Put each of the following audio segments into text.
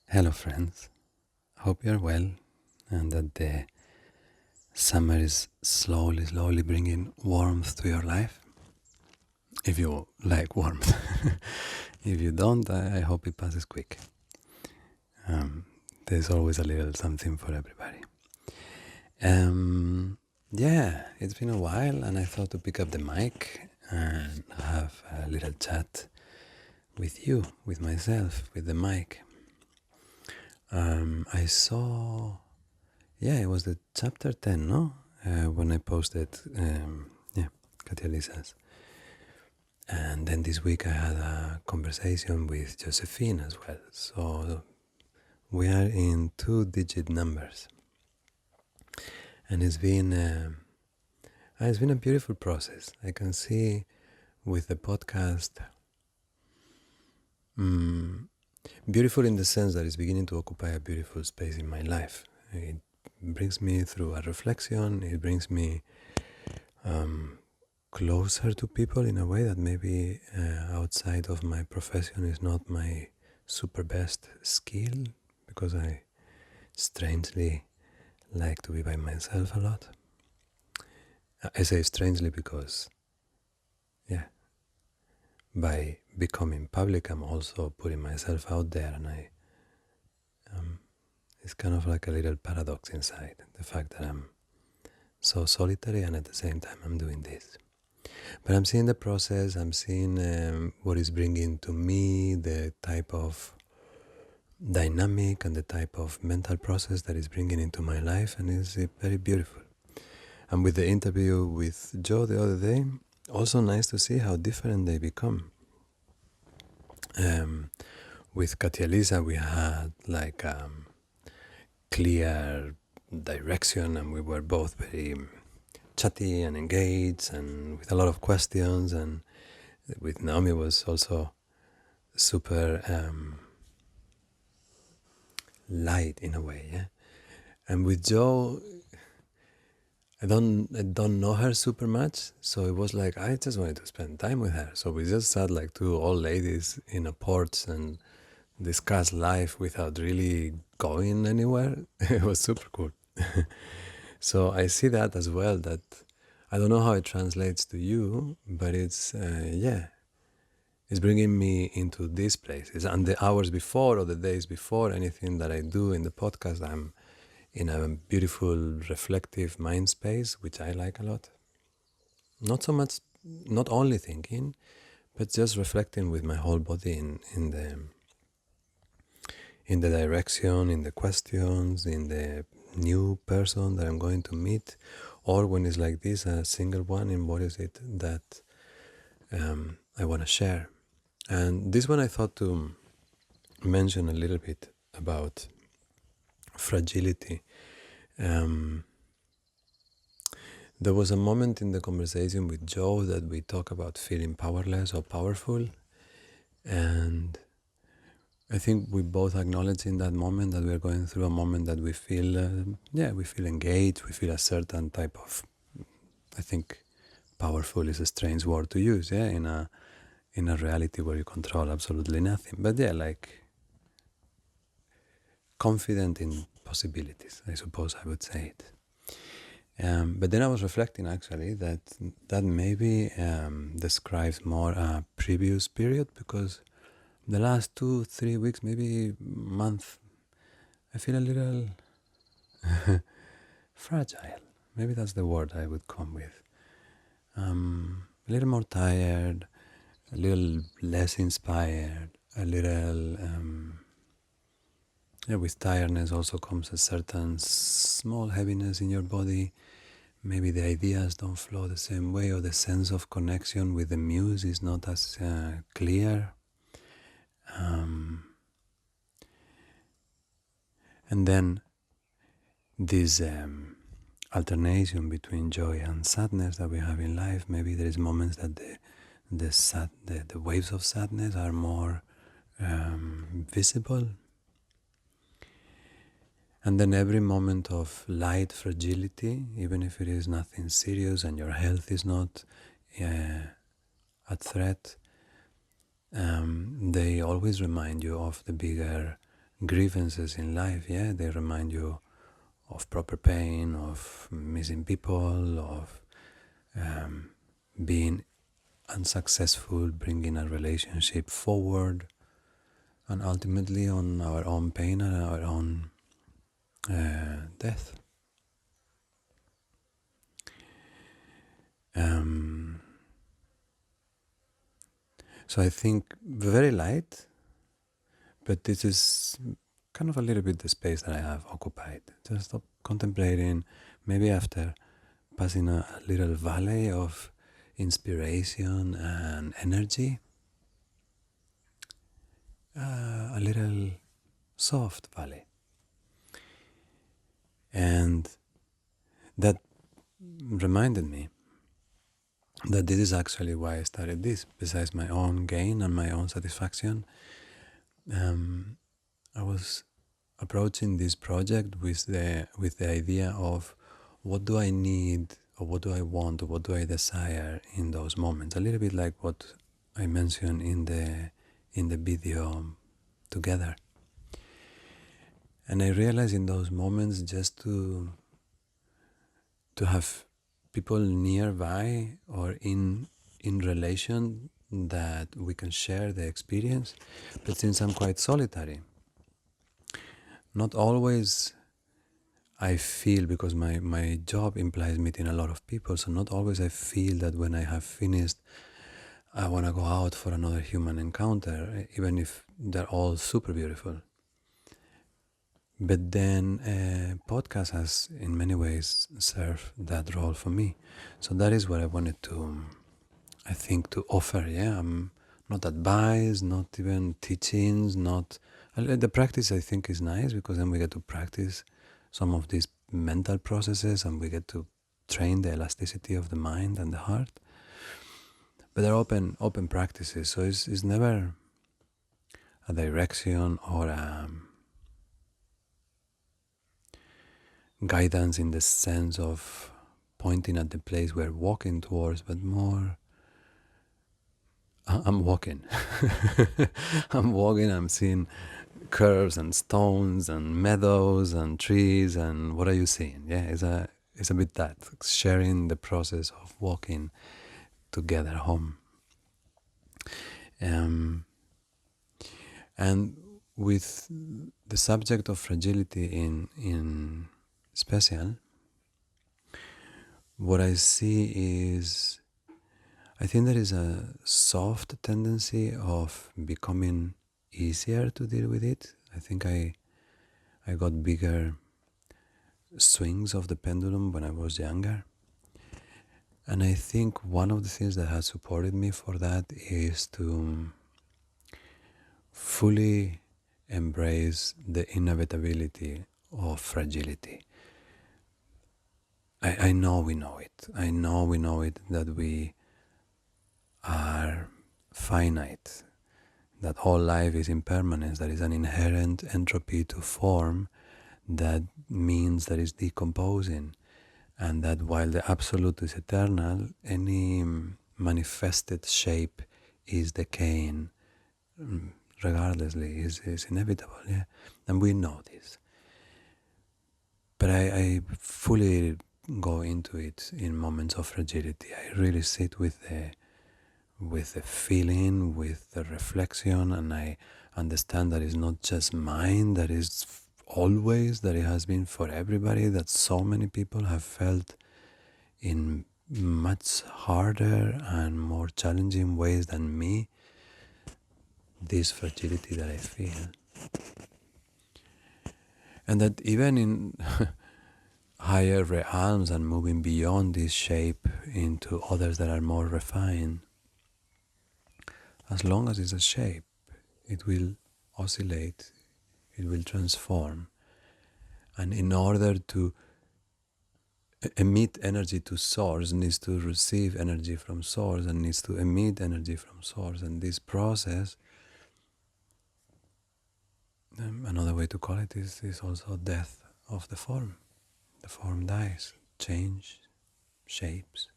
Hello, friends. Hope you're well and that the summer is slowly bringing warmth to your life. If you like warmth. If you don't, I hope it passes quick. There's always a little something for everybody. Yeah, it's been a while and I thought to pick up the mic and have a little chat with you, with myself, with the mic. I saw, it was the chapter 10, no? When I posted, Katia Lisa's. And then this week I had a conversation with Josephine as well. So we are in 2-digit numbers. And it's been a beautiful process. I can see with the podcast, beautiful in the sense that it's beginning to occupy a beautiful space in my life. It brings me through a reflection. It brings me closer to people in a way that maybe outside of my profession is not my super best skill, because I strangely like to be by myself a lot. I say strangely because, by becoming public, I'm also putting myself out there, and it's kind of like a little paradox inside, the fact that I'm so solitary and at the same time I'm doing this. But I'm seeing the process, I'm seeing what is bringing to me, the type of dynamic and the type of mental process that is bringing into my life, and it's very beautiful. And with the interview with Joe the other day, also nice to see how different they become. With Katia Lisa, we had like clear direction, and we were both very chatty and engaged and with a lot of questions. And with Naomi was also super light in a way, yeah. And with Joe, I don't know her super much, so it was like I just wanted to spend time with her. So we just sat like two old ladies in a porch and discussed life without really going anywhere. It was super cool. So I see that as well. That I don't know how it translates to you, but it's it's bringing me into these places. And the hours before or the days before anything that I do in the podcast, I'm in a beautiful reflective mind space, which I like a lot. Not so much, not only thinking, but just reflecting with my whole body in the direction, in the questions, in the new person that I'm going to meet, or when it's like this, a single one, in what is it that I want to share. And this one I thought to mention a little bit about fragility. There was a moment in the conversation with Joe that we talk about feeling powerless or powerful, and I think we both acknowledge in that moment that we are going through a moment that we feel, we feel engaged, we feel a certain type of, I think powerful is a strange word to use, in a reality where you control absolutely nothing. But like confident in possibilities, I suppose I would say it. But then I was reflecting actually that maybe describes more a previous period, because the last 2-3 weeks, maybe month, I feel a little fragile. Maybe that's the word I would come with. A little more tired, a little less inspired, a little, with tiredness also comes a certain small heaviness in your body. Maybe the ideas don't flow the same way, or the sense of connection with the muse is not as clear. And then this alternation between joy and sadness that we have in life, maybe there is moments that the waves of sadness are more visible. And then every moment of light fragility, even if it is nothing serious and your health is not at threat, they always remind you of the bigger grievances in life, yeah, they remind you of proper pain, of missing people, of being unsuccessful, bringing a relationship forward, and ultimately on our own pain and our own death. So I think very light, but this is kind of a little bit the space that I have occupied. Just stop contemplating, maybe after passing a little valley of inspiration and energy, a little soft valley. And that reminded me that this is actually why I started this. Besides my own gain and my own satisfaction, I was approaching this project with the idea of what do I need, or what do I want, or what do I desire in those moments. A little bit like what I mentioned in the video together. And I realized in those moments just to have people nearby or in relation that we can share the experience. But since I'm quite solitary, not always I feel, because my job implies meeting a lot of people, so not always I feel that when I have finished, I want to go out for another human encounter, even if they're all super beautiful. But then podcast has in many ways served that role for me. So that is what I wanted to, I think, to offer. Yeah, not advice, not even teachings, not the practice. I think is nice because then we get to practice some of these mental processes and we get to train the elasticity of the mind and the heart. But they're open practices, so it's never a direction or a guidance in the sense of pointing at the place we're walking towards, but more I'm walking. I'm walking, I'm seeing curves and stones and meadows and trees, and what are you seeing? Yeah, it's a bit that, sharing the process of walking together home. And with the subject of fragility in special, what I see is, I think there is a soft tendency of becoming easier to deal with it. I think I got bigger swings of the pendulum when I was younger. And I think one of the things that has supported me for that is to fully embrace the inevitability of fragility. I know we know it. I know we know it, that we are finite, that all life is impermanence, there is an inherent entropy to form that means that it's decomposing, and that while the absolute is eternal, any manifested shape is decaying, regardlessly, is inevitable, yeah? And we know this. But I fully go into it in moments of fragility. I really sit with the feeling, with the reflection, and I understand that it's not just mine, that is always, that it has been for everybody, that so many people have felt in much harder and more challenging ways than me this fragility that I feel. And that even in higher realms and moving beyond this shape into others that are more refined, as long as it's a shape, it will oscillate, it will transform. And in order to emit energy to source, needs to receive energy from source and needs to emit energy from source. And this process, another way to call it, is also death of the form. The form dies, change, shapes.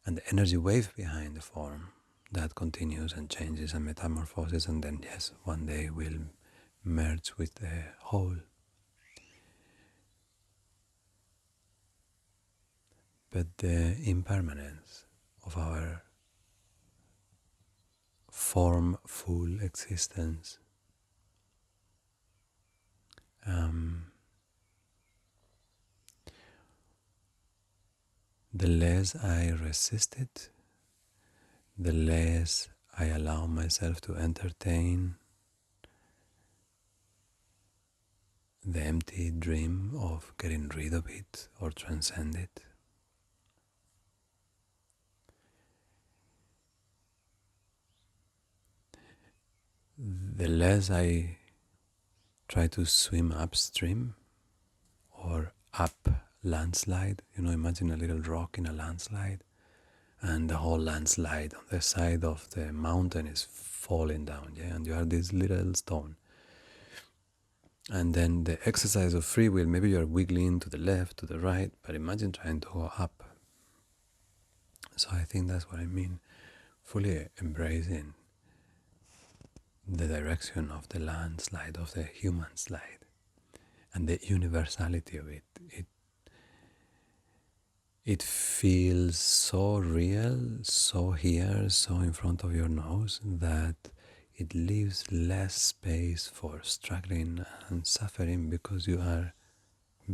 And the energy wave behind the form, that continues and changes and metamorphoses, and then yes, one day will merge with the whole. But the impermanence of our formful existence, the less I resist it, the less I allow myself to entertain the empty dream of getting rid of it or transcend it. The less I try to swim upstream or up landslide, imagine a little rock in a landslide, and the whole landslide on the side of the mountain is falling down, and you are this little stone. And then the exercise of free will, maybe you're wiggling to the left, to the right, but imagine trying to go up. So I think that's what I mean, fully embracing the direction of the landslide, of the human slide, and the universality of it. It feels so real, so here, so in front of your nose, that it leaves less space for struggling and suffering because you are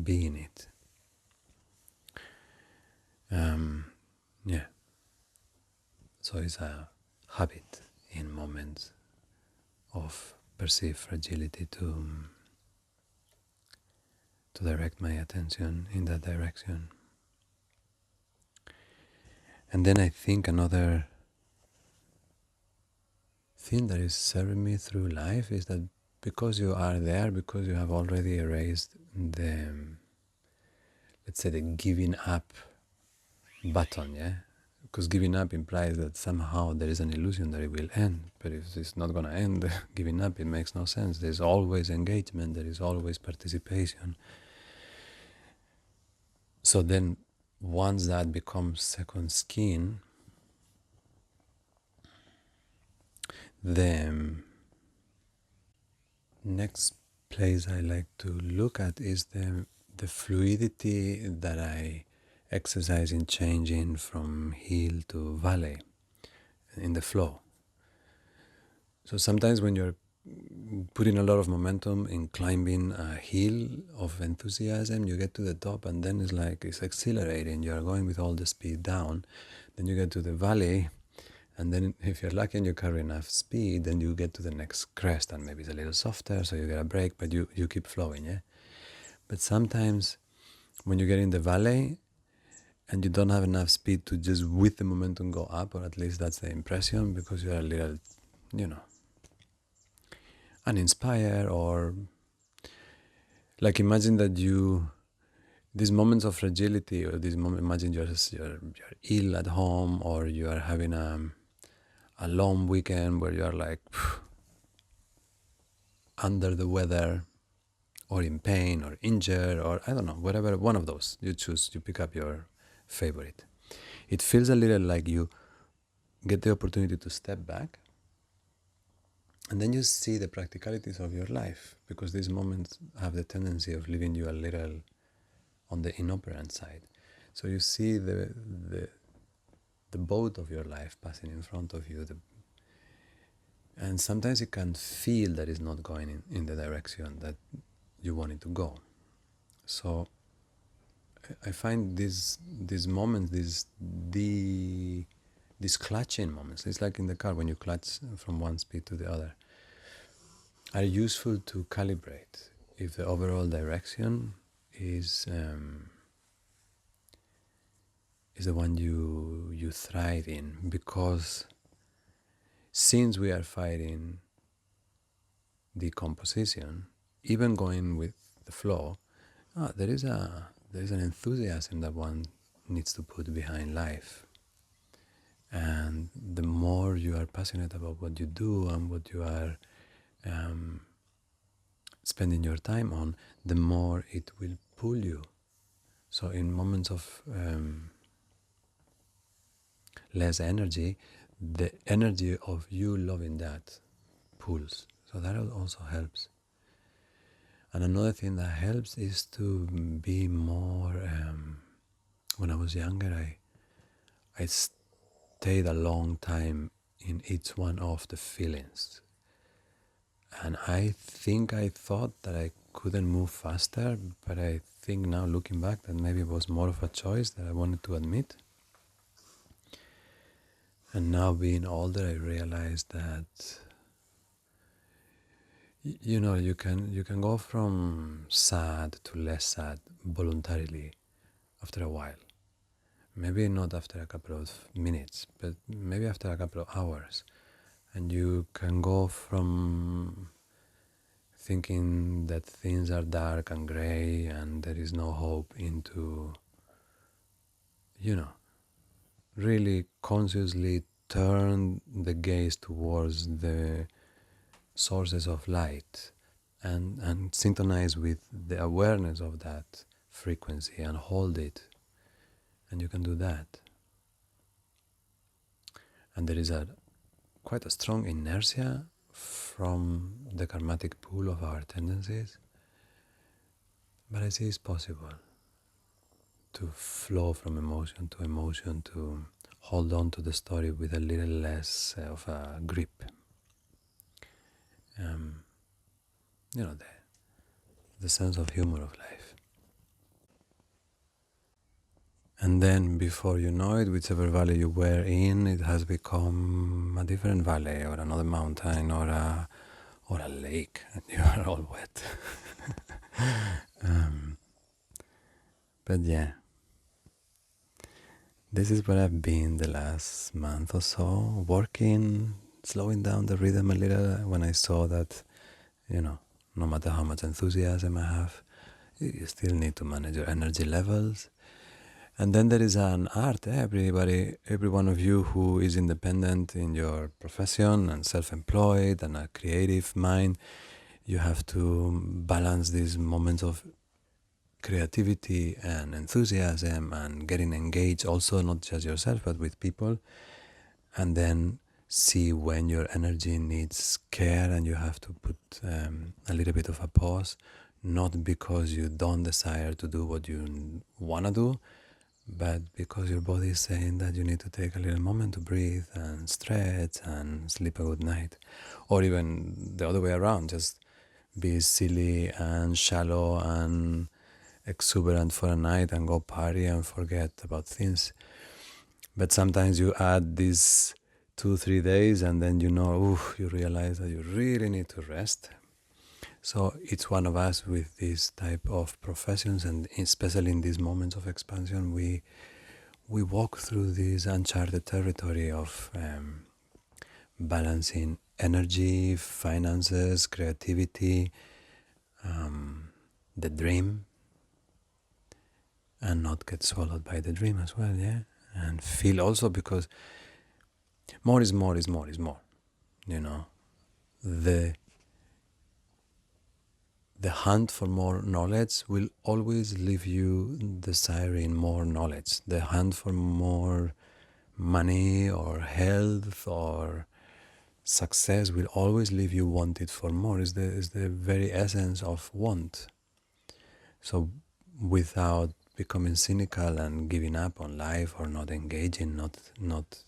being it. Yeah. So it's a habit in moments of perceived fragility to direct my attention in that direction. And then I think another thing that is serving me through life is that because you are there, because you have already erased the, let's say, the giving up button, because giving up implies that somehow there is an illusion that it will end. But if it's not going to end, giving up, it makes no sense. There's always engagement, there is always participation. So then once that becomes second skin, the next place I like to look at is the fluidity that I exercise in changing from hill to valley in the flow. So sometimes when you're putting a lot of momentum in climbing a hill of enthusiasm, you get to the top and then it's accelerating. You are going with all the speed down. Then you get to the valley, and then if you're lucky and you carry enough speed, then you get to the next crest and maybe it's a little softer, so you get a break, but you keep flowing, But sometimes when you get in the valley and you don't have enough speed to just with the momentum go up, or at least that's the impression, because you're a little, uninspired, or like imagine that these moments of fragility, or these moments, imagine you're ill at home, or you are having a long weekend where you are like under the weather, or in pain, or injured, or I don't know, whatever, one of those you choose, you pick up your favorite. It feels a little like you get the opportunity to step back, and then you see the practicalities of your life, because these moments have the tendency of leaving you a little on the inoperant side. So you see the boat of your life passing in front of you, and sometimes you can feel that it's not going in the direction that you want it to go. So I find these moments, these clutching moments, it's like in the car when you clutch from one speed to the other, are useful to calibrate if the overall direction is the one you thrive in. Because since we are fighting decomposition, even going with the flow, there is an enthusiasm that one needs to put behind life. And the more you are passionate about what you do and what you are spending your time on, the more it will pull you. So in moments of less energy, the energy of you loving that pulls. So that also helps. And another thing that helps is to be more. When I was younger, I stayed a long time in each one of the feelings. And I think I thought that I couldn't move faster, but I think now looking back that maybe it was more of a choice that I wanted to admit. And now being older, I realized that you can go from sad to less sad voluntarily after a while. Maybe not after a couple of minutes, but maybe after a couple of hours. And you can go from thinking that things are dark and gray and there is no hope into, really consciously turn the gaze towards the sources of light and synchronize with the awareness of that frequency and hold it. And you can do that. And there is quite a strong inertia from the karmatic pool of our tendencies. But I see it's possible to flow from emotion, to hold on to the story with a little less of a grip. The sense of humor of life. And then before you know it, whichever valley you were in, it has become a different valley or another mountain or a lake, and you are all wet. But yeah, this is where I've been the last month or so, working, slowing down the rhythm a little when I saw that, no matter how much enthusiasm I have, you still need to manage your energy levels. And then there is an art. Every one of you who is independent in your profession and self-employed and a creative mind, you have to balance these moments of creativity and enthusiasm and getting engaged also, not just yourself, but with people. And then see when your energy needs care and you have to put a little bit of a pause, not because you don't desire to do what you want to do, but because your body is saying that you need to take a little moment to breathe and stretch and sleep a good night. Or even the other way around, just be silly and shallow and exuberant for a night and go party and forget about things. But sometimes you add these 2-3 days and then you realize that you really need to rest. So each one of us with this type of professions, and especially in these moments of expansion, we walk through this uncharted territory of balancing energy, finances, creativity, the dream, and not get swallowed by the dream as well, yeah? And feel also, because more is more is more is more, The hunt for more knowledge will always leave you desiring more knowledge. The hunt for more money or health or success will always leave you wanted for more. Is the very essence of want. So without becoming cynical and giving up on life or not engaging, not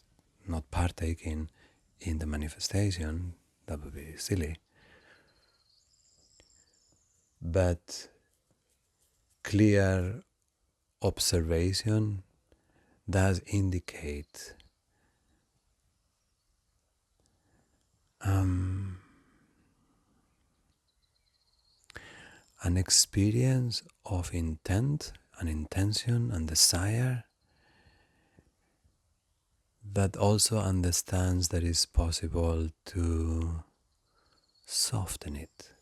partaking in the manifestation, that would be silly. But clear observation does indicate an experience of intent, an intention and desire that also understands that it's possible to soften it.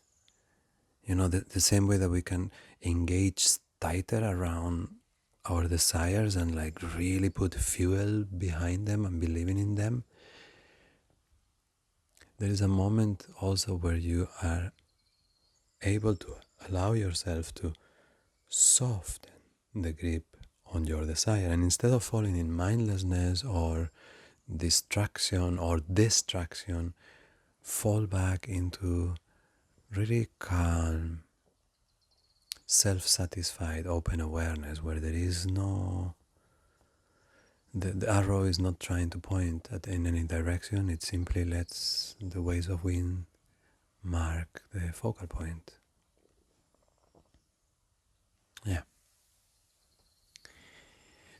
The same way that we can engage tighter around our desires and like really put fuel behind them and believing in them, there is a moment also where you are able to allow yourself to soften the grip on your desire. And instead of falling in mindlessness or distraction or distraction, fall back into really calm self-satisfied open awareness where there is no, the arrow is not trying to point in any direction. It simply lets the waves of wind mark the focal point. Yeah.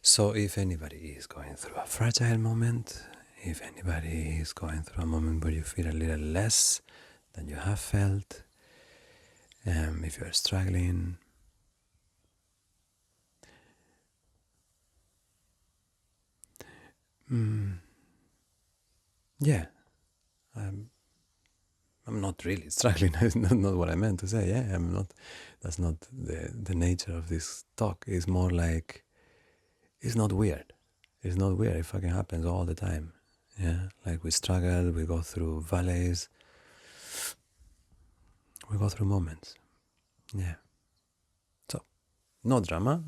So if anybody is going through a fragile moment, if anybody is going through a moment where you feel a little less than you have felt, if you are struggling, yeah, I'm not really struggling. That's not what I meant to say. Yeah, I'm not. That's not the nature of this talk. It's more like it's not weird. It's not weird. It fucking happens all the time. Yeah, like we struggle, we go through valleys, we go through moments. Yeah. So, no drama.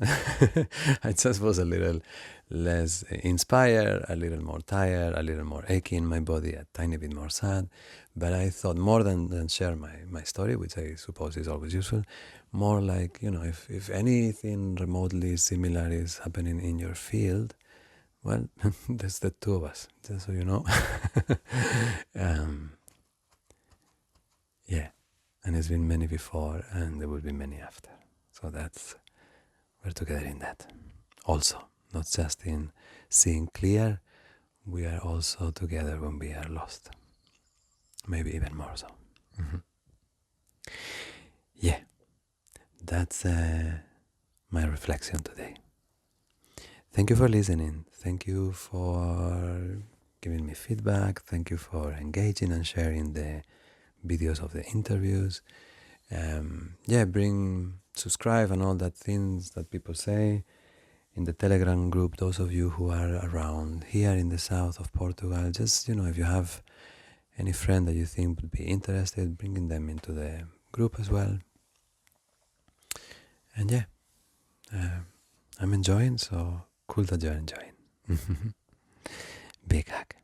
I just was a little less inspired, a little more tired, a little more achy in my body, a tiny bit more sad. But I thought more than share my story, which I suppose is always useful, more like, if anything remotely similar is happening in your field, well, there's the two of us, just so you know. Yeah, and there's been many before, and there will be many after. So we're together in that. Also, not just in seeing clear, we are also together when we are lost. Maybe even more so. Mhm. Yeah, that's my reflection today. Thank you for listening. Thank you for giving me feedback. Thank you for engaging and sharing the videos of the interviews. Subscribe and all that things that people say in the Telegram group. Those of you who are around here in the south of Portugal, just, if you have any friend that you think would be interested, bringing them into the group as well. And yeah, I'm enjoying, so cool that you're enjoying. Big hug.